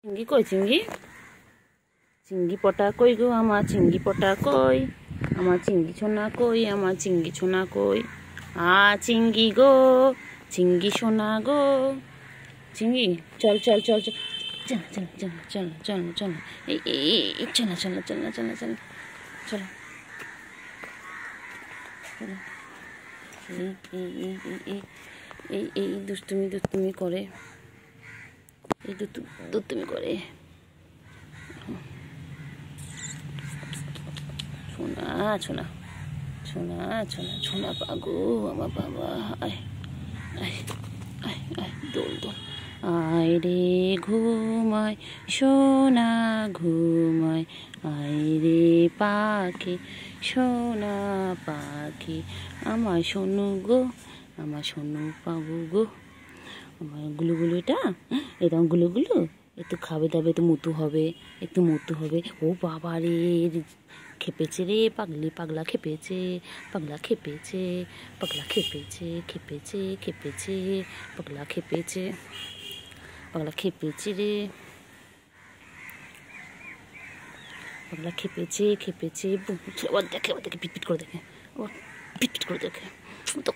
চিংড়ি কই চিংড়ি চিংড়ি পটা কই গো আমার চিংড়ি পটা কই আমার চিংড়ি সোনা কই আমার চিংড়ি সোনা কই চিংড়ি গো চিংড়ি সোনা গো চিংড়ি চল চল চল চল চল চল চল চল চল চল এই চল চল চল চল চল চল এই দুষ্টুমি দুষ্টুমি করে এই দুষ্টুমি করে সোনা সোনা সোনা সোনা সোনা পাগো আমার বাবা আয় আয় আয় আয় দোল দোল আয় রে ঘুমায় সোনা ঘুমায় আয় রে পাখি সোনা পাখি আমার সোনু গো আমার সোনু পাগো গো আমার গুলুগুলো এটা গুলুগুলো একটু খাবে দাবে একটু মুতু হবে ও বাবা রে খেপেছে রে পাগলা খেপেছে পাগলা খেপেছে পাগলা খেপেছে খেপেছে খেপেছে পাগলা খেপেছে পাগলা খেপেছে রে পাগলা খেপেছে খেপেছে দেখে পিটপিট করে দেখে পিটপিট করে দেখে তো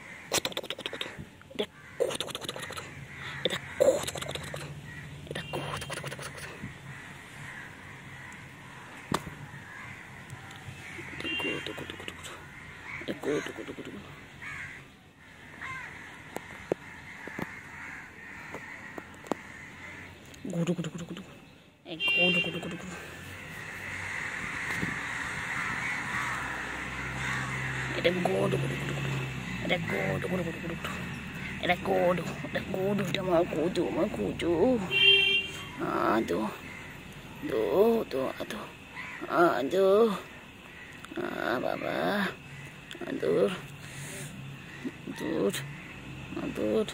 বাবা দূর দূর দূর